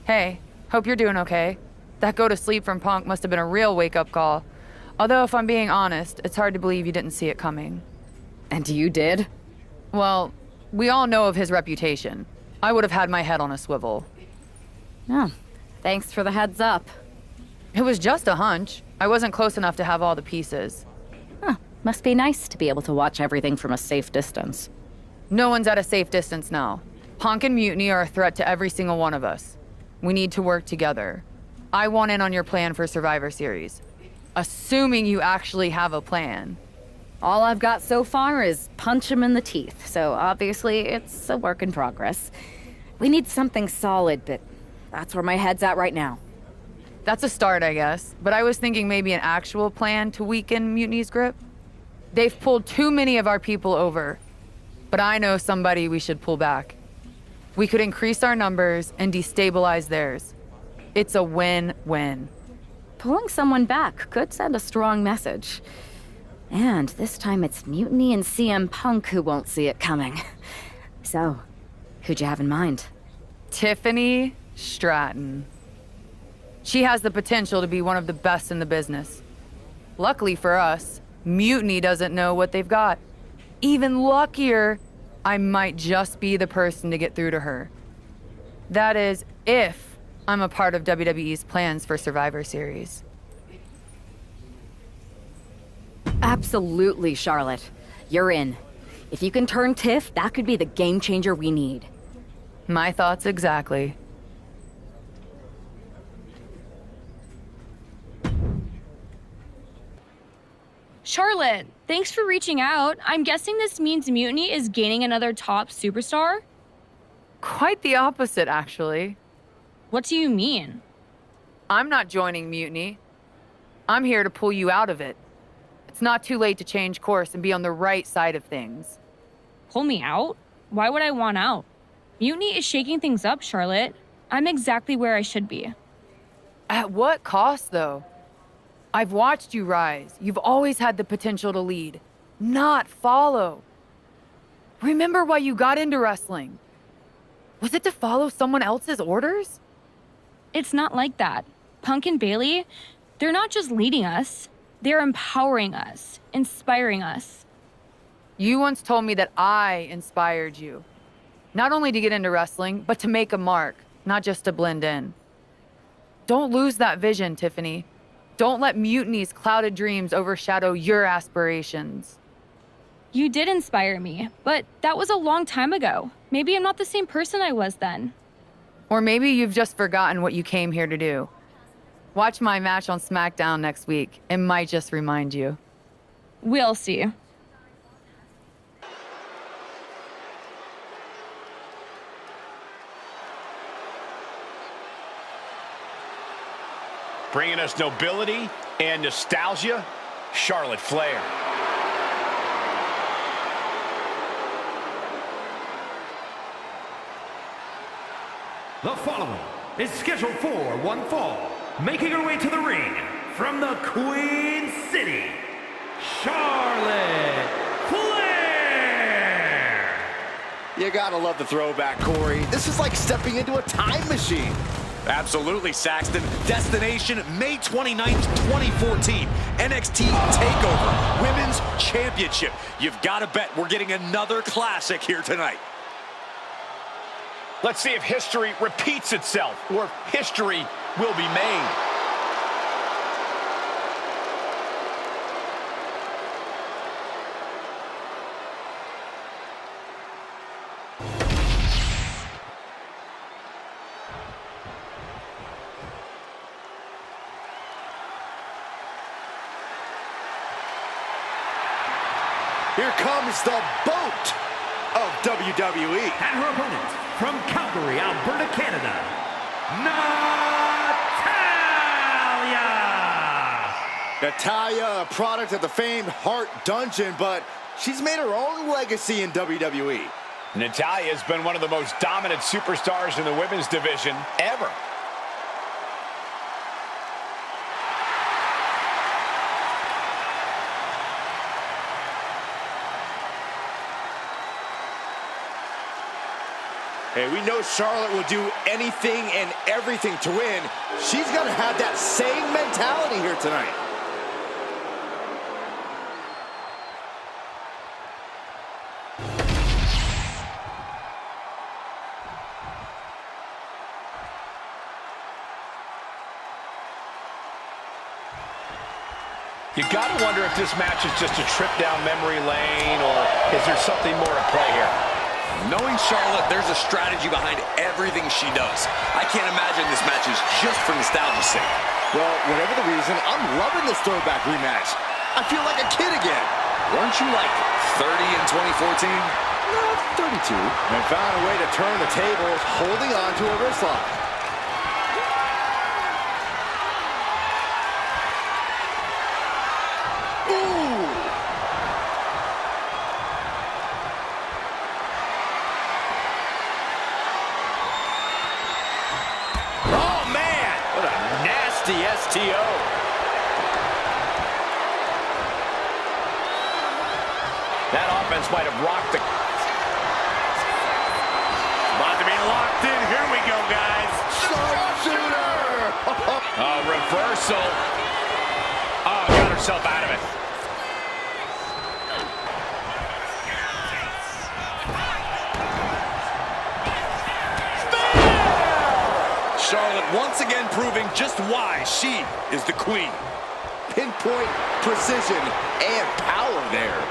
Hey, hope you're doing okay. That go to sleep from Punk must have been a real wake-up call. Although, if I'm being honest, it's hard to believe you didn't see it coming. And you did? Well, we all know of his reputation. I would have had my head on a swivel. Oh, thanks for the heads up. It was just a hunch. I wasn't close enough to have all the pieces. Huh, must be nice to be able to watch everything from a safe distance. No one's at a safe distance now. Punk and Mutiny are a threat to every single one of us. We need to work together. I want in on your plan for Survivor Series. Assuming you actually have a plan. All I've got so far is punch him in the teeth, so obviously it's a work in progress. We need something solid, but that's where my head's at right now. That's a start, I guess. But I was thinking maybe an actual plan to weaken Mutiny's grip. They've pulled too many of our people over. But I know somebody we should pull back. We could increase our numbers and destabilize theirs. It's a win-win. Pulling someone back could send a strong message. And this time it's Mutiny and CM Punk who won't see it coming. So, who'd you have in mind? Tiffany Stratton. She has the potential to be one of the best in the business. Luckily for us, Mutiny doesn't know what they've got. Even luckier, I might just be the person to get through to her. That is, if I'm a part of WWE's plans for Survivor Series. Absolutely, Charlotte. You're in. If you can turn Tiff, that could be the game changer we need. My thoughts exactly. Charlotte, thanks for reaching out. I'm guessing this means Mutiny is gaining another top superstar? Quite the opposite, actually. What do you mean? I'm not joining Mutiny. I'm here to pull you out of it. It's not too late to change course and be on the right side of things. Pull me out? Why would I want out? Mutiny is shaking things up, Charlotte. I'm exactly where I should be. At what cost, though? I've watched you rise. You've always had the potential to lead, not follow. Remember why you got into wrestling? Was it to follow someone else's orders? It's not like that. Punk and Bailey, they're not just leading us. They're empowering us, inspiring us. You once told me that I inspired you. Not only to get into wrestling, but to make a mark, not just to blend in. Don't lose that vision, Tiffany. Don't let Mutiny's clouded dreams overshadow your aspirations. You did inspire me, but that was a long time ago. Maybe I'm not the same person I was then. Or maybe you've just forgotten what you came here to do. Watch my match on SmackDown next week. It might just remind you. We'll see. Bringing us nobility and nostalgia, Charlotte Flair. The following is scheduled for one fall, making her way to the ring from the Queen City, Charlotte Flair. You gotta love the throwback, Corey. This is like stepping into a time machine. Absolutely, Saxton. Destination, May 29th, 2014. NXT TakeOver, Women's Championship. You've got to bet we're getting another classic here tonight. Let's see if history repeats itself, or if history will be made. Here comes the boat of WWE. And her opponent, from Calgary, Alberta, Canada, Natalya, a product of the famed Hart Dungeon, but she's made her own legacy in WWE. Natalya has been one of the most dominant superstars in the women's division ever. Hey, we know Charlotte will do anything and everything to win. She's gonna have that same mentality here tonight. You gotta wonder if this match is just a trip down memory lane, or is there something more at play here? Knowing Charlotte, there's a strategy behind everything she does. I can't imagine this match is just for nostalgia's sake. Well, whatever the reason, I'm loving this throwback rematch. I feel like a kid again. Weren't you like 30 in 2014? 32. And found a way to turn the tables, holding on to a wrist lock. STO. That offense might have rocked the... About to be locked in. Here we go, guys. Sharpshooter! Reversal. Oh, got herself out of it. Charlotte once again proving just why she is the queen. Pinpoint precision and power there.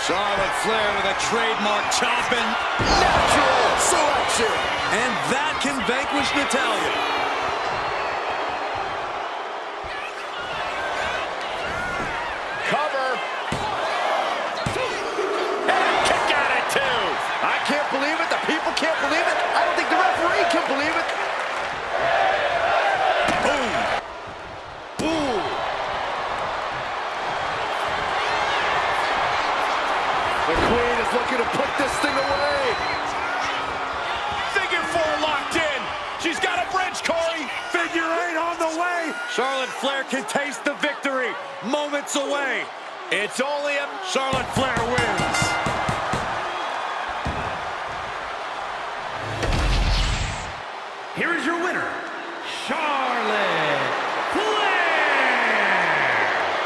Charlotte Flair with a trademark chopping. Natural selection. And that can vanquish Natalya. Cover. And kick out at two. I can't believe it. The people can't believe it. I don't think the referee can believe it. Boom. Boom. The Queen is looking to put this thing away. Figure four locked in. She's got a bridge, Corey. Figure eight on the way. Charlotte Flair can taste the victory. Moments away. It's only a... Charlotte Flair wins. Here is your winner, Charlotte Flair.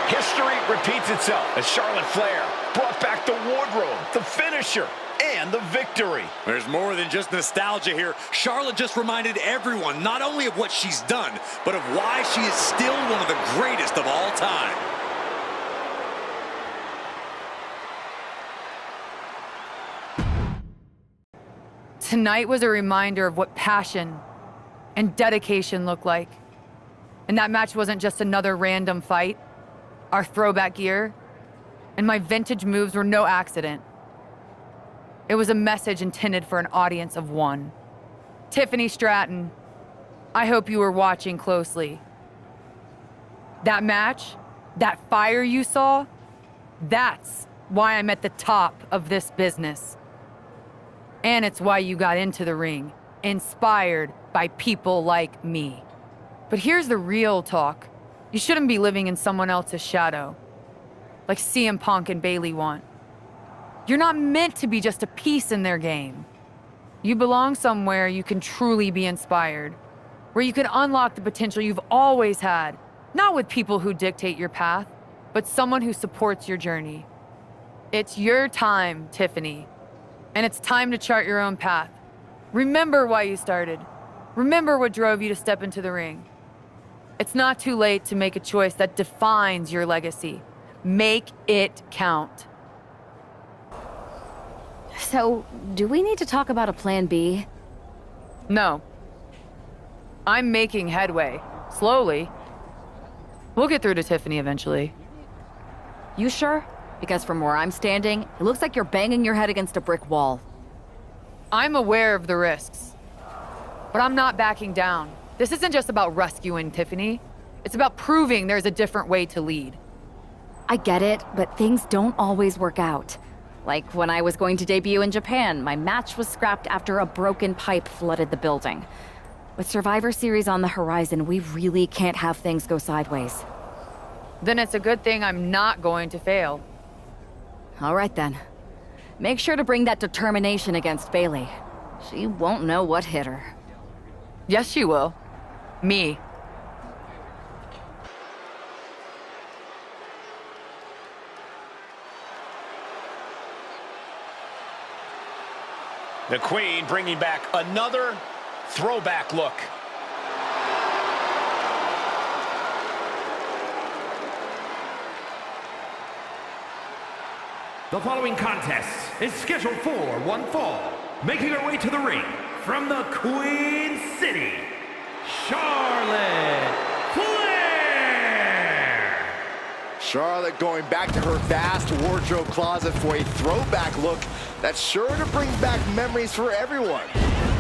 History repeats itself as Charlotte Flair brought back the wardrobe, the finisher, and the victory. There's more than just nostalgia here. Charlotte just reminded everyone not only of what she's done, but of why she is still one of the greatest of all time. Tonight was a reminder of what passion and dedication look like. And that match wasn't just another random fight. Our throwback gear and my vintage moves were no accident. It was a message intended for an audience of one. Tiffany Stratton, I hope you were watching closely. That match, that fire you saw, that's why I'm at the top of this business. And it's why you got into the ring, inspired by people like me. But here's the real talk. You shouldn't be living in someone else's shadow, like CM Punk and Bayley want. You're not meant to be just a piece in their game. You belong somewhere you can truly be inspired, where you can unlock the potential you've always had, not with people who dictate your path, but someone who supports your journey. It's your time, Tiffany, and it's time to chart your own path. Remember why you started. Remember what drove you to step into the ring. It's not too late to make a choice that defines your legacy. Make it count. So, do we need to talk about a plan B? No. I'm making headway. Slowly. We'll get through to Tiffany eventually. You sure? Because from where I'm standing, it looks like you're banging your head against a brick wall. I'm aware of the risks, but I'm not backing down. This isn't just about rescuing Tiffany. It's about proving there's a different way to lead. I get it, but things don't always work out. Like when I was going to debut in Japan, my match was scrapped after a broken pipe flooded the building. With Survivor Series on the horizon, we really can't have things go sideways. Then it's a good thing I'm not going to fail. All right then. Make sure to bring that determination against Bailey. She won't know what hit her. Yes, she will. Me. The Queen bringing back another throwback look. The following contest is scheduled for one fall. Making her way to the ring from the Queen City, Charlotte Flair! Charlotte going back to her vast wardrobe closet for a throwback look that's sure to bring back memories for everyone,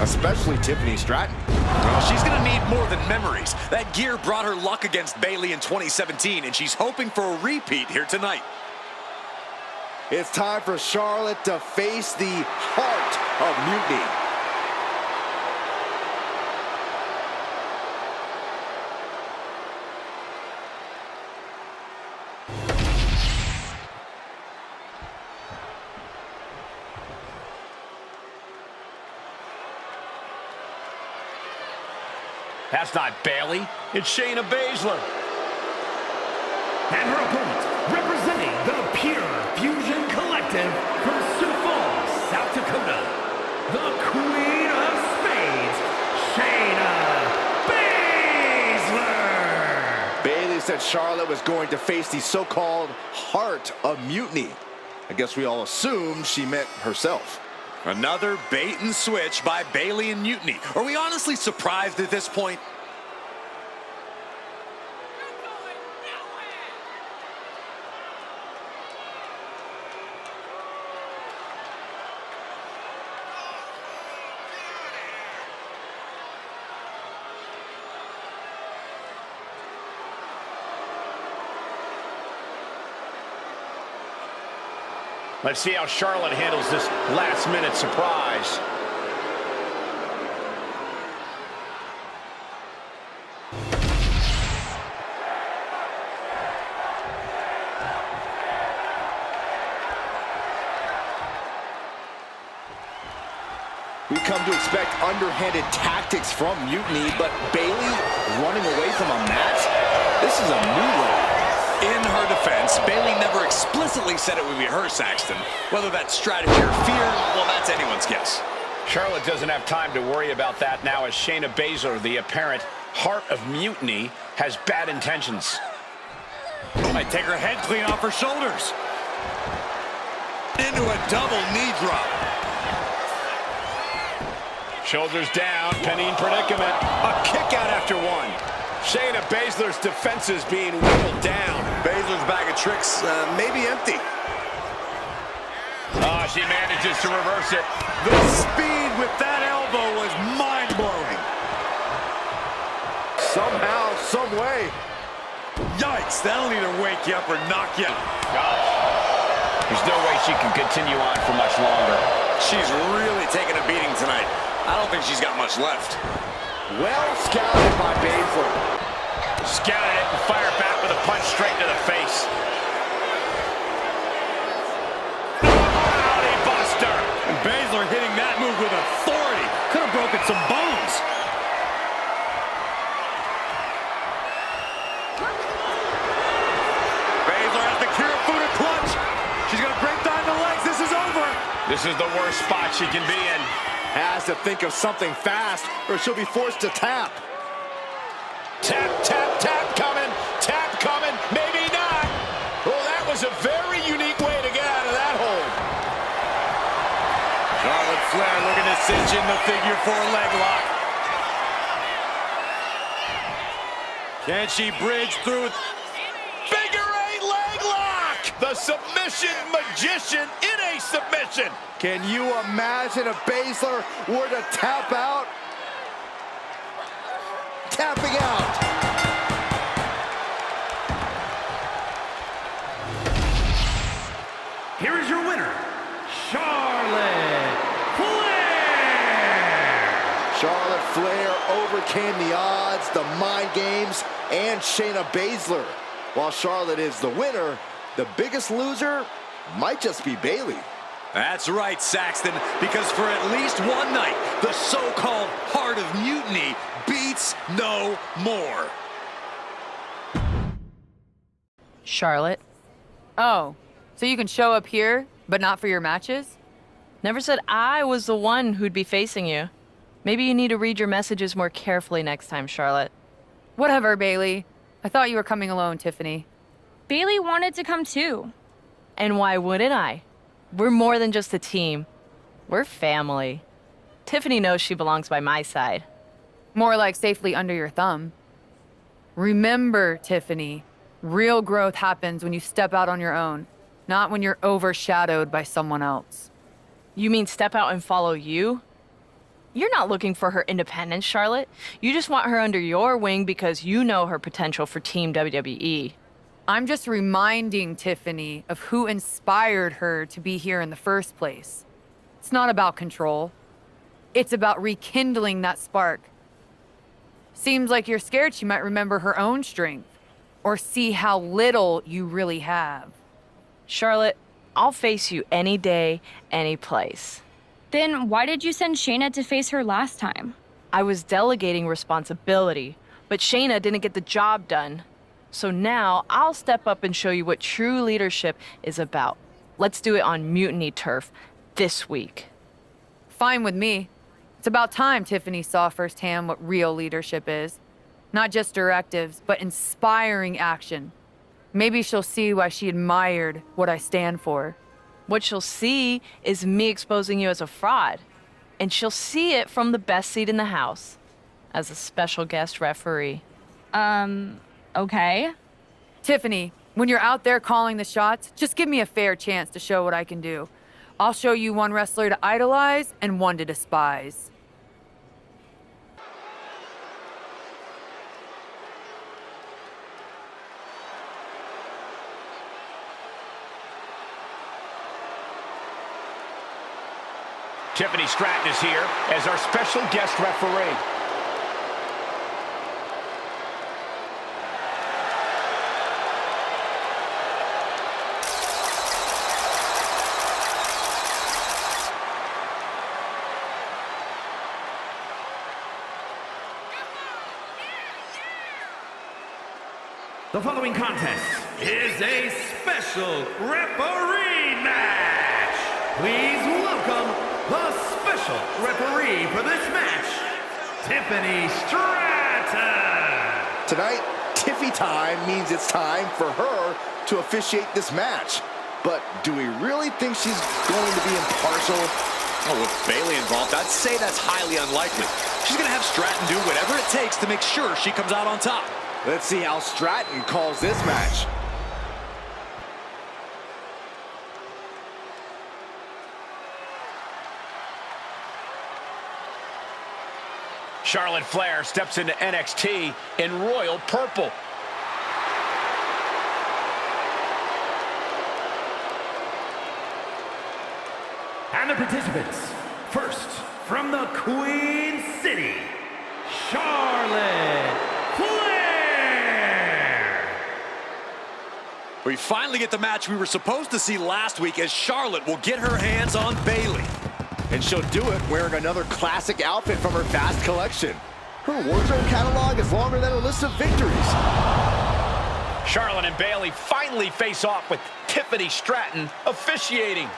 especially Tiffany Stratton. Well, she's going to need more than memories. That gear brought her luck against Bailey in 2017, and she's hoping for a repeat here tonight. It's time for Charlotte to face the heart of Mutiny. That's not Bailey, it's Shayna Baszler. And her opponent, representing the Pure Fusion Collective from Sioux Falls, South Dakota, the Queen of Spades, Shayna Baszler! Bailey said Charlotte was going to face the so-called heart of Mutiny. I guess we all assumed she meant herself. Another bait and switch by Bailey and Mutiny. Are we honestly surprised at this point? Let's see how Charlotte handles this last-minute surprise. We've come to expect underhanded tactics from Mutiny, but Bailey running away from a match? This is a new level. In her defense, Bailey never explicitly said it would be her, Saxton. Whether that's strategy or fear, well, that's anyone's guess. Charlotte doesn't have time to worry about that now as Shayna Baszler, the apparent heart of Mutiny, has bad intentions. Might take her head clean off her shoulders. Into a double knee drop. Shoulders down, penny in predicament. A kick out after one. Shayna Baszler's defenses being whittled down. Baszler's bag of tricks maybe empty. Oh, she manages to reverse it. The speed with that elbow was mind-blowing. Somehow, some way. Yikes, that'll either wake you up or knock you out. Gosh. There's no way she can continue on for much longer. She's really taking a beating tonight. I don't think she's got much left. Well scouted by Baszler. Scouted it and fired back with a punch straight to the face. Body buster. And Baszler hitting that move with authority. Could have broken some bones. Baszler has the Kirifuda clutch. She's going to break down the legs. This is over. This is the worst spot she can be in. Has to think of something fast or she'll be forced to tap. Tap, tap, tap coming. Tap coming. Maybe not. Oh, that was a very unique way to get out of that hold. Charlotte Flair looking to cinch in the figure 4 leg lock. Can she bridge through? Figure 8 leg lock. The submission magician in a submission. Can you imagine if Baszler were to tap out? Tapping out. Here is your winner, Charlotte Flair! Charlotte Flair overcame the odds, the mind games, and Shayna Baszler. While Charlotte is the winner, the biggest loser might just be Bailey. That's right, Saxton, because for at least one night, the so-called Heart of Mutiny beats no more. Charlotte, Oh, so you can show up here, but not for your matches? never said I was the one who'd be facing you. Maybe you need to read your messages more carefully next time, Charlotte. Whatever, Bailey. I thought you were coming alone, Tiffany. Bailey wanted to come too. And why wouldn't I? We're more than just a team. We're family. Tiffany knows she belongs by my side. More like safely under your thumb. Remember, Tiffany, real growth happens when you step out on your own, not when you're overshadowed by someone else. You mean step out and follow you? You're not looking for her independence, Charlotte. You just want her under your wing because you know her potential for Team WWE. I'm just reminding Tiffany of who inspired her to be here in the first place. It's not about control. It's about rekindling that spark. Seems like you're scared she might remember her own strength or see how little you really have. Charlotte, I'll face you any day, any place. Then why did you send Shayna to face her last time? I was delegating responsibility, but Shayna didn't get the job done. So now I'll step up and show you what true leadership is about. Let's do it on Mutiny turf this week. Fine with me. It's about time Tiffany saw firsthand what real leadership is. Not just directives, but inspiring action. Maybe she'll see why she admired what I stand for. What she'll see is me exposing you as a fraud. And she'll see it from the best seat in the house, as a special guest referee. Okay. Tiffany, when you're out there calling the shots, just give me a fair chance to show what I can do. I'll show you one wrestler to idolize and one to despise. Tiffany Stratton is here as our special guest referee. The following contest is a special referee match. Please welcome the special referee for this match, Tiffany Stratton. Tonight, Tiffy time means it's time for her to officiate this match. But do we really think she's going to be impartial? Oh, with Bailey involved, I'd say that's highly unlikely. She's going to have Stratton do whatever it takes to make sure she comes out on top. Let's see how Stratton calls this match. Charlotte Flair steps into NXT in royal purple. And the participants, first from the Queen City, Charlotte Flair. We finally get the match we were supposed to see last week as Charlotte will get her hands on Bailey. And she'll do it wearing another classic outfit from her vast collection. Her wardrobe catalog is longer than a list of victories. Charlotte and Bailey finally face off with Tiffany Stratton officiating.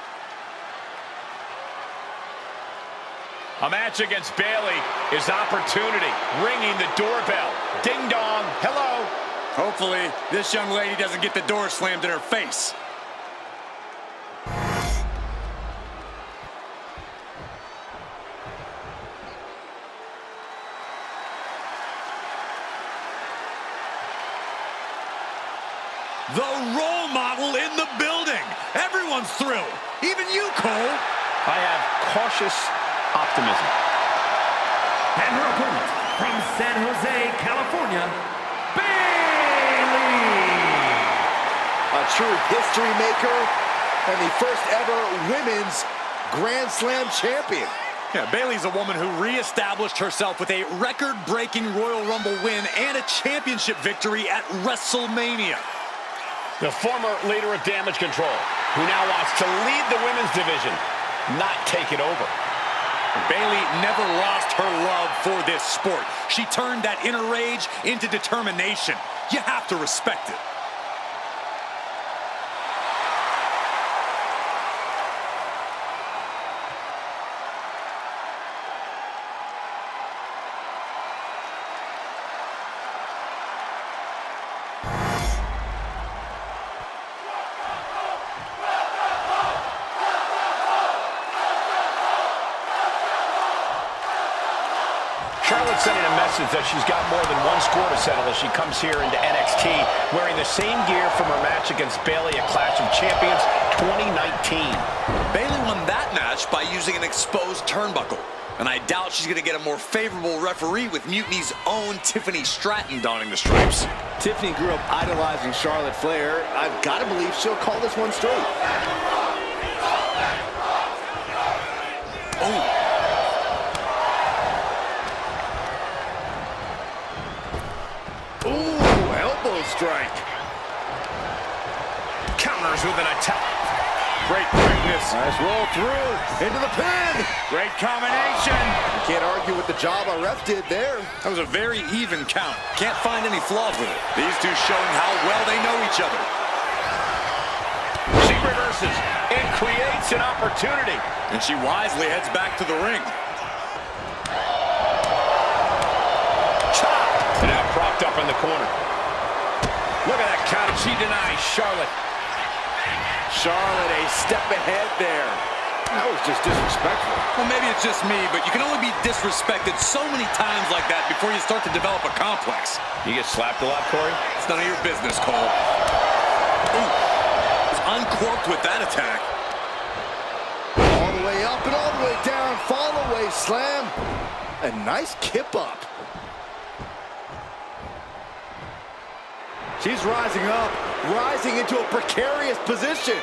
A match against Bailey is opportunity, ringing the doorbell. Ding dong, hello. Hopefully, this young lady doesn't get the door slammed in her face. The role model in the building. Everyone's thrilled. Even you, Cole. I have cautious optimism. And her opponent from San Jose, California, Bailey. A true history maker and the first ever women's Grand Slam champion. Yeah, Bailey's a woman who reestablished herself with a record-breaking Royal Rumble win and a championship victory at WrestleMania. The former leader of Damage Control who now wants to lead the women's division, not take it over. Bayley never lost her love for this sport. She turned that inner rage into determination. You have to respect it. Charlotte's sending a message that she's got more than one score to settle as she comes here into NXT wearing the same gear from her match against Bayley at Clash of Champions 2019. Bayley won that match by using an exposed turnbuckle. And I doubt she's going to get a more favorable referee with Mutiny's own Tiffany Stratton donning the stripes. Tiffany grew up idolizing Charlotte Flair. I've got to believe she'll call this one straight. Oh. Ooh, elbow strike. Counters with an attack. Great quickness. Nice roll through. Into the pin. Great combination. You can't argue with the job our ref did there. That was a very even count. Can't find any flaws with it. These two showing how well they know each other. She reverses and creates an opportunity. And she wisely heads back to the ring. Chop! And now propped up in the corner. Look at that count. She denies Charlotte. Charlotte a step ahead there. That was just disrespectful. Well, maybe it's just me, but you can only be disrespected so many times like that before you start to develop a complex. You get slapped a lot, Corey? It's none of your business, Cole. Ooh. It's uncorked with that attack. All the way up and all the way down. Fall away slam. A nice kip up. She's rising up, rising into a precarious position.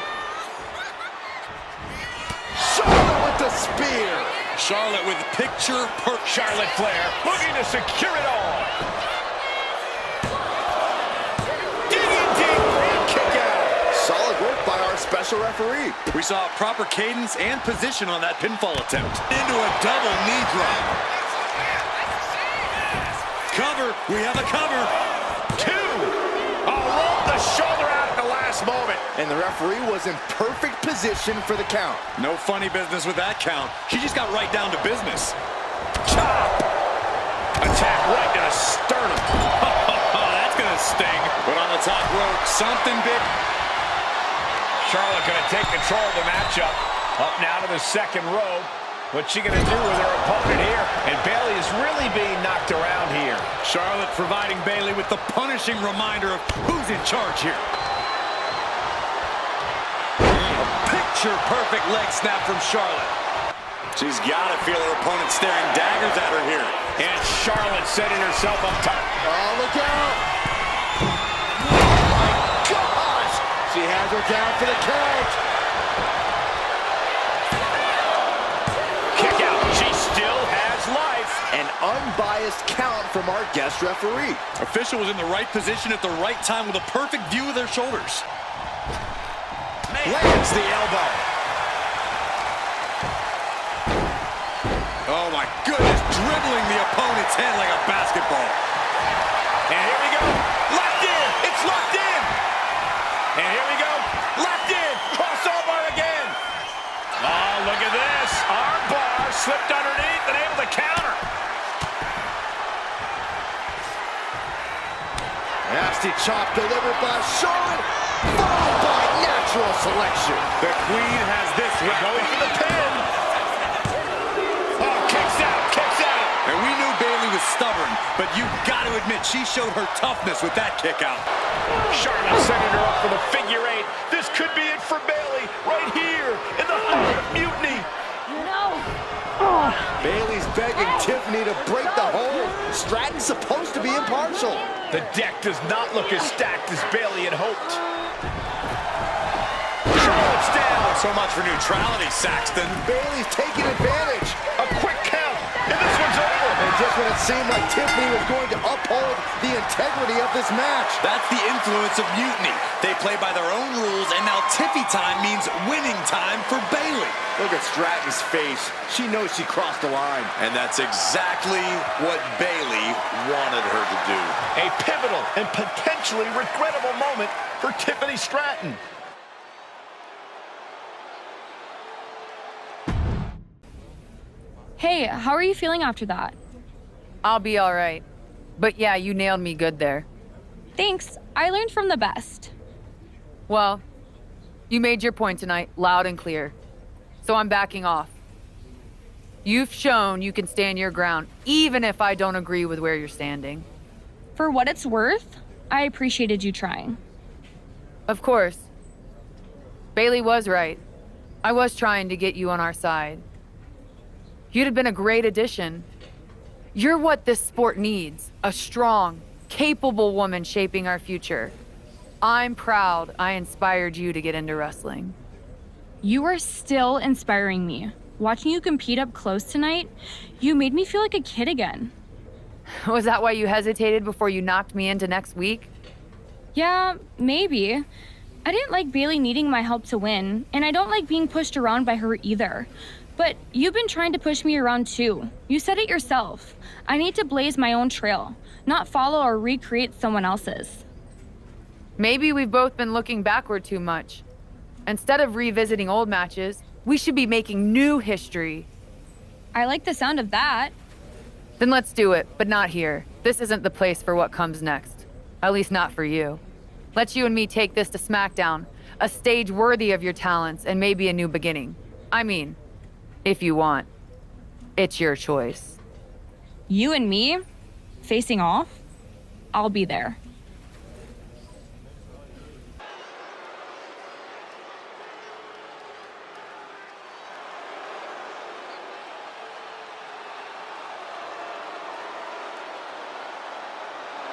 Charlotte with the spear. Charlotte with picture perfect. Charlotte Flair looking to secure it all. Digging deep for a kick out. Solid work by our special referee. We saw proper cadence and position on that pinfall attempt. Into a double knee drop. Cover. We have a cover. Two. Rolled the shoulder out at the last moment. And the referee was in perfect position for the count. No funny business with that count. She just got right down to business. Chop. Attack right to the sternum. That's going to sting. But on the top rope, something big. Charlotte going to take control of the matchup. Up now to the second row. What's she going to do with her opponent here? And Bayley is really being knocked around here. Charlotte providing Bayley with the punishing reminder of who's in charge here. A picture-perfect leg snap from Charlotte. She's got to feel her opponent staring daggers at her here. And Charlotte setting herself up top. Oh, look out! Oh, my gosh! She has her down for the count. Kick out. She still has life. An unbiased count from our guest referee. Official was in the right position at the right time with a perfect view of their shoulders. Lands the elbow. Oh my goodness, dribbling the opponent's head like a basketball. And here we go. Locked in. It's locked in. And here we go. Locked in. Crossover again. Oh, look at this. Arm bar slipped underneath and able to counter. Nasty chop delivered by Charlotte, followed by natural selection. The Queen has this one. Going for the pin. Oh, kicks out, kicks out. And we knew Bayley was stubborn, but you've got to admit she showed her toughness with that kick out. Charlotte setting her up for the figure eight. This could be it for Bayley right here in the heart of Mutiny. Bayley's begging Tiffany to break the hold. Stratton's supposed to be impartial. The deck does not look as stacked as Bayley had hoped. Charlotte's down. So much for neutrality, Saxton. Bayley's taking advantage. A quick count, and this one's over. And just when it seemed like Tiffany was going to uphold the integrity of this match. That's the influence of Mutiny. They play by their own rules, and now Tiffy time means winning time for Bayley. Look at Stratton's face. She knows she crossed the line. And that's exactly what Bayley wanted her to do. A pivotal and potentially regrettable moment for Tiffany Stratton. Hey, how are you feeling after that? I'll be all right. But yeah, you nailed me good there. Thanks. I learned from the best. Well, you made your point tonight, loud and clear. So I'm backing off. You've shown you can stand your ground, even if I don't agree with where you're standing. For what it's worth, I appreciated you trying. Of course. Bailey was right. I was trying to get you on our side. You'd have been a great addition. You're what this sport needs, a strong, capable woman shaping our future. I'm proud I inspired you to get into wrestling. You are still inspiring me. Watching you compete up close tonight, you made me feel like a kid again. Was that why you hesitated before you knocked me into next week? Yeah, maybe. I didn't like Bailey needing my help to win, and I don't like being pushed around by her either. But you've been trying to push me around too. You said it yourself. I need to blaze my own trail, not follow or recreate someone else's. Maybe we've both been looking backward too much. Instead of revisiting old matches, we should be making new history. I like the sound of that. Then let's do it, but not here. This isn't the place for what comes next. At least not for you. Let you and me take this to SmackDown, a stage worthy of your talents and maybe a new beginning. I mean, if you want. It's your choice. You and me, facing off? I'll be there.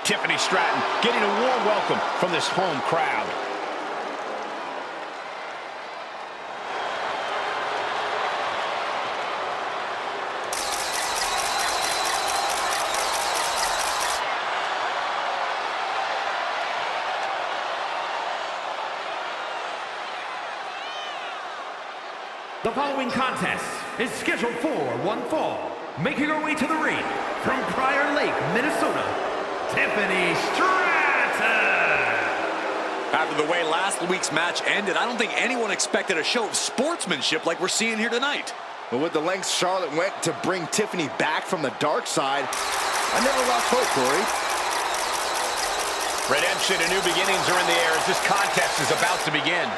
Tiffany Stratton getting a warm welcome from this home crowd. The following contest is scheduled for one fall. Making her way to the ring from Prior Lake, Minnesota, Tiffany Stratton. After the way last week's match ended, I don't think anyone expected a show of sportsmanship like we're seeing here tonight. But with the lengths Charlotte went to bring Tiffany back from the dark side, I never lost hope, Corey. Redemption and new beginnings are in the air as this contest is about to begin.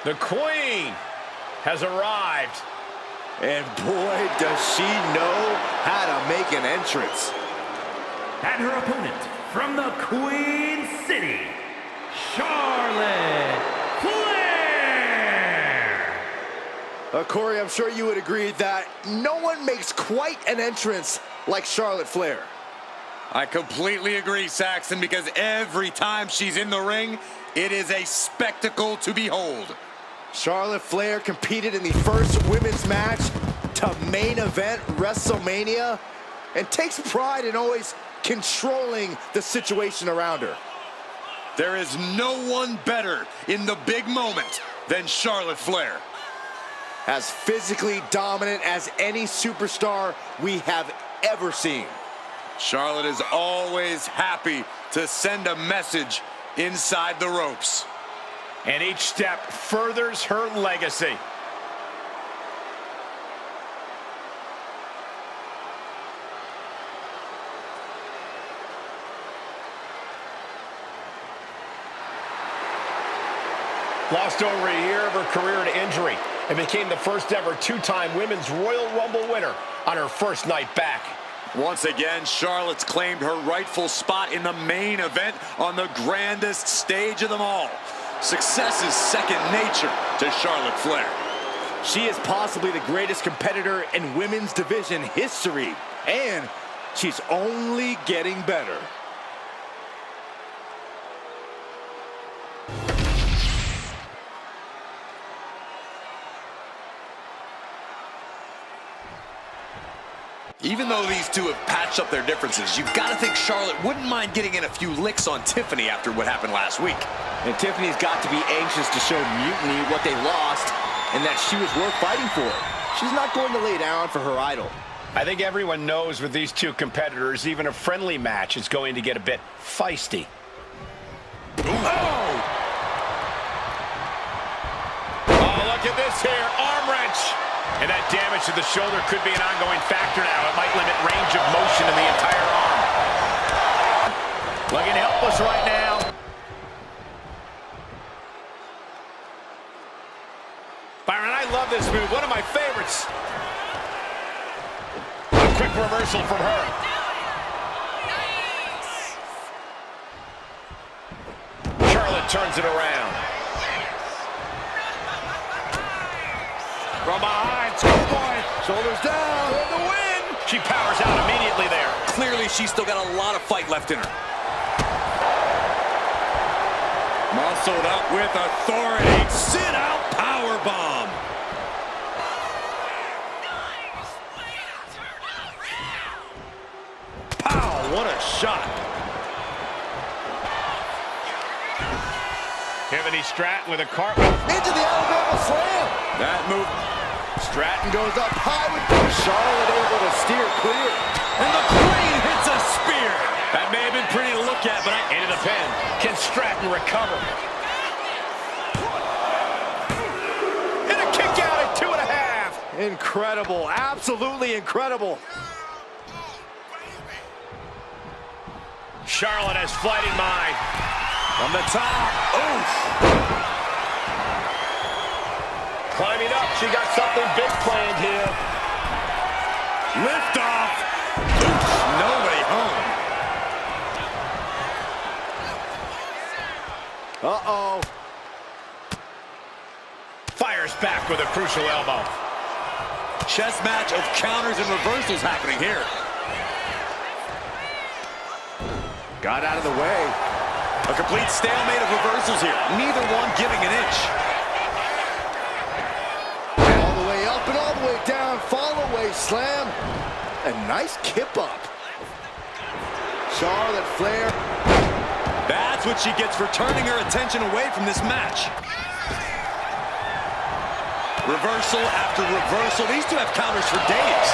The Queen has arrived. And boy, does she know how to make an entrance. And her opponent from the Queen City, Charlotte Flair. Corey, I'm sure you would agree that no one makes quite an entrance like Charlotte Flair. I completely agree, Saxton, because every time she's in the ring, it is a spectacle to behold. Charlotte Flair competed in the first women's match to main event WrestleMania and takes pride in always controlling the situation around her. There is no one better in the big moment than Charlotte Flair. As physically dominant as any superstar we have ever seen. Charlotte is always happy to send a message inside the ropes. And each step furthers her legacy. Lost over a year of her career to injury and became the first ever two-time Women's Royal Rumble winner on her first night back. Once again, Charlotte's claimed her rightful spot in the main event on the grandest stage of them all. Success is second nature to Charlotte Flair. She is possibly the greatest competitor in women's division history. And She's only getting better. Even though these two have patched up their differences, you've got to think Charlotte wouldn't mind getting in a few licks on Tiffany after what happened last week. And Tiffany's got to be anxious to show Mutiny what they lost and that she was worth fighting for. She's not going to lay down for her idol. I think everyone knows with these two competitors, even a friendly match is going to get a bit feisty. Oh, Look at this here, arm wrench. And that damage to the shoulder could be an ongoing factor now. It might limit range of motion in the entire arm. Looking helpless right now. Byron, I love this move. One of my favorites. A quick reversal from her. Charlotte turns it around. From behind, schoolboy. Shoulders down. For the win. She powers out immediately there. clearly she's still got a lot of fight left in her. Muscled up with authority. Sit out powerbomb. Pow, what a shot. Tiffany Stratton with a cartwheel. Into the Alabama slam. That move. Stratton goes up high with Charlotte able to steer clear. And the crane hits a spear. That may have been pretty to look at, but Into the pin. Can Stratton recover? And a kick out at 2.5. Incredible, absolutely incredible. Charlotte has flight in mind. from the top. Oof. Climbing up, she got something big planned here. Lift off. Oof. Nobody home. Uh-oh. Fires back with a crucial elbow. Chess match of counters and reversals happening here. Got out of the way. A complete stalemate of reversals here. Neither one giving an inch. All the way up and all the way down. Fall away slam. A nice kip up. Charlotte Flair. That's what she gets for turning her attention away from this match. Reversal after reversal. These two have counters for days.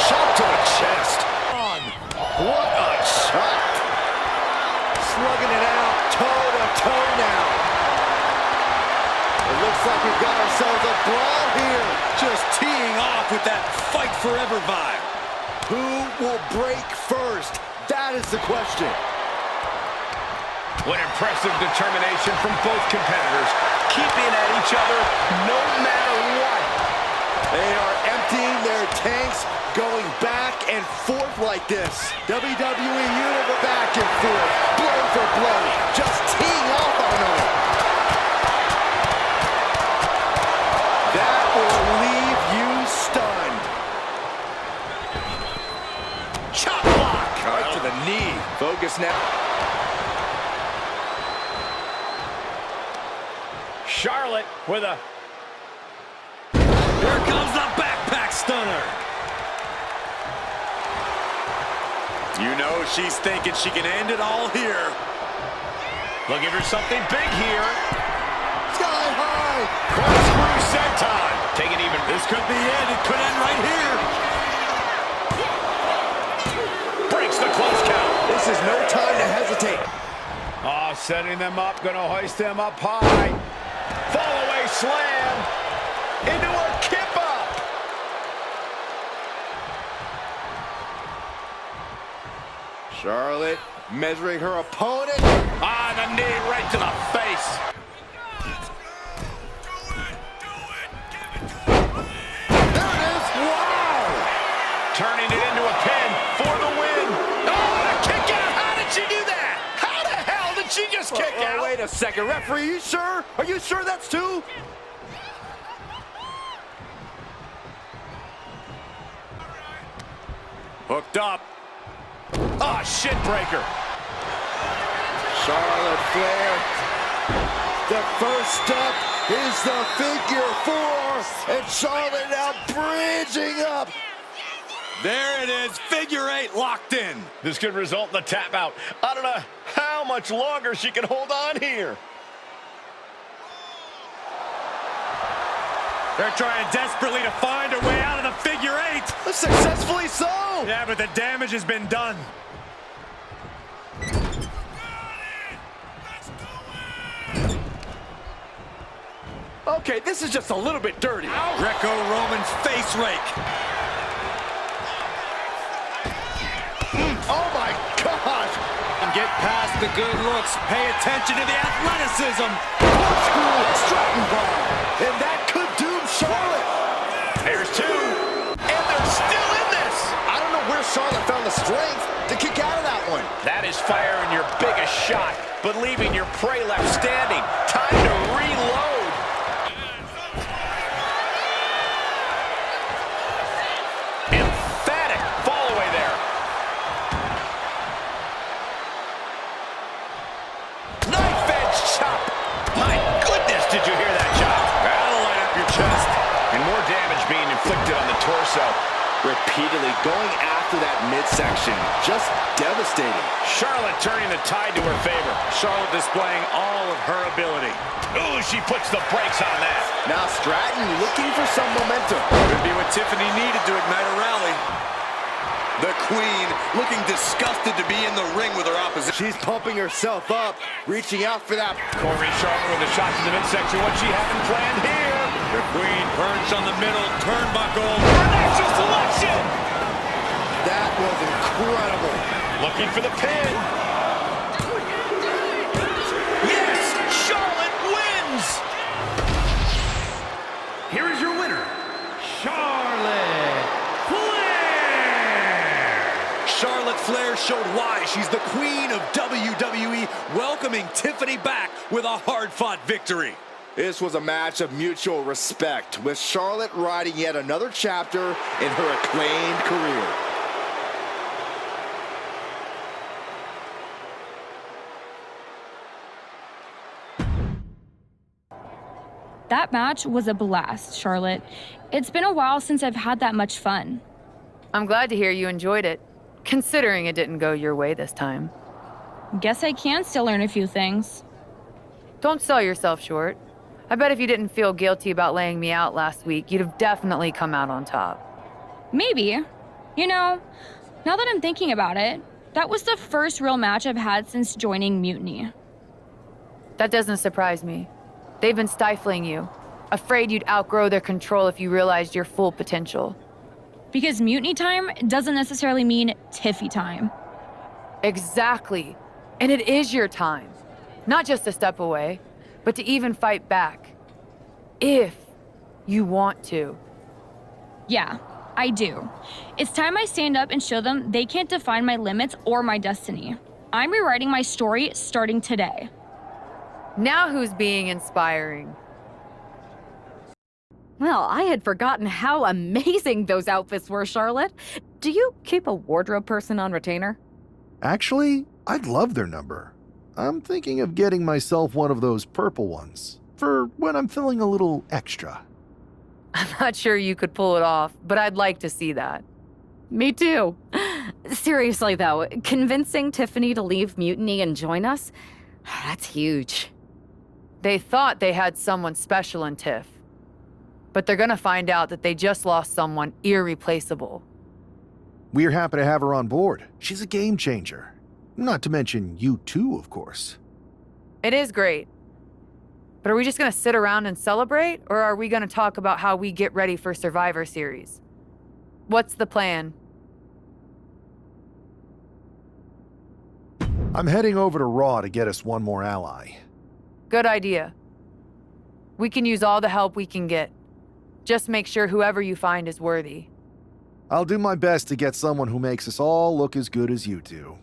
Shot to the chest. What a shot. Slugging it out toe to toe now. It looks like we've got ourselves a brawl here. Just teeing off with that fight forever vibe. Who will break first? That is the question. What impressive determination from both competitors, keeping at each other no matter what. They are emptying their tanks, going back and forth like this. WWE Universe back and forth, blow for blow, just teeing off on another. That will leave you stunned. Chop block. Right to the knee. Focus now. Charlotte with a... Here comes the backpack stunner. You know she's thinking she can end it all here. Looking for something big here. Sky high. Corkscrew senton. Taking even... This could be it. It could end right here. Breaks the close count. This is no time to hesitate. Oh, setting them up. Gonna hoist them up high. Fall away slam. Into a kip up. Charlotte measuring her opponent. Ah, the knee right to the face. There it is. Wow. Turning it into a pin for the win. Oh, a kick out. How did she do that? How the hell did she just kick out? Wait a second. Referee, you sure? Are you sure that's two? Hooked up. Ah, shin breaker. Charlotte Flair. The first step is the figure 4, and Charlotte now bridging up. There it is, figure 8 locked in. This could result in a tap out. I don't know how much longer she can hold on here. They're trying desperately to find a way out of the figure 8. Successfully so. Yeah, but the damage has been done. Okay, this is just a little bit dirty. Greco-Roman's face rake. Oh my gosh. Get past the good looks. Pay attention to the athleticism. Corkscrew Stratton bar. And that could doom Charlotte. There's 2. And they're still in this. I don't know where Charlotte found the strength to kick out of that one. That is firing your biggest shot, but leaving your prey left standing. Time to reload. Emphatic fall away there. Knife edge chop. My goodness, did you hear that chop? That'll light up your chest. And more damage being inflicted on the torso. Repeatedly going after that midsection. Just devastating. Charlotte turning the tide to her favor. Charlotte displaying all of her ability. Ooh, she puts the brakes on that. Now Stratton looking for some momentum. Could be what Tiffany needed to ignite a rally. The Queen looking disgusted to be in the ring with her opposition. She's pumping herself up, reaching out for that. Corey Charlotte with a shot to the midsection. What she having planned here? The Queen perched on the middle turnbuckle. Financial selection! That was incredible. Looking for the pin. Yes! Charlotte wins! Here is your winner, Charlotte Flair. Charlotte Flair showed why she's the Queen of WWE, welcoming Tiffany back with a hard-fought victory. This was a match of mutual respect, with Charlotte writing yet another chapter in her acclaimed career. That match was a blast, Charlotte. It's been a while since I've had that much fun. I'm glad to hear you enjoyed it, considering it didn't go your way this time. Guess I can still learn a few things. Don't sell yourself short. I bet if you didn't feel guilty about laying me out last week, you'd have definitely come out on top. Maybe. You know, now that I'm thinking about it, that was the first real match I've had since joining Mutiny. That doesn't surprise me. They've been stifling you, afraid you'd outgrow their control if you realized your full potential. Because Mutiny time doesn't necessarily mean Tiffy time. Exactly. And it is your time. Not just to step away, but to even fight back. If you want to. Yeah, I do. It's time I stand up and show them they can't define my limits or my destiny. I'm rewriting my story starting today. Now who's being inspiring? Well, I had forgotten how amazing those outfits were, Charlotte. Do you keep a wardrobe person on retainer? Actually, I'd love their number. I'm thinking of getting myself one of those purple ones, for when I'm feeling a little extra. I'm not sure you could pull it off, but I'd like to see that. Me too. Seriously, though, convincing Tiffany to leave Mutiny and join us, that's huge. They thought they had someone special in Tiff, but they're gonna find out that they just lost someone irreplaceable. We're happy to have her on board. She's a game changer. Not to mention you too, of course. It is great. But are we just gonna sit around and celebrate, or are we gonna talk about how we get ready for Survivor Series? What's the plan? I'm heading over to Raw to get us one more ally. Good idea. We can use all the help we can get. Just make sure whoever you find is worthy. I'll do my best to get someone who makes us all look as good as you do.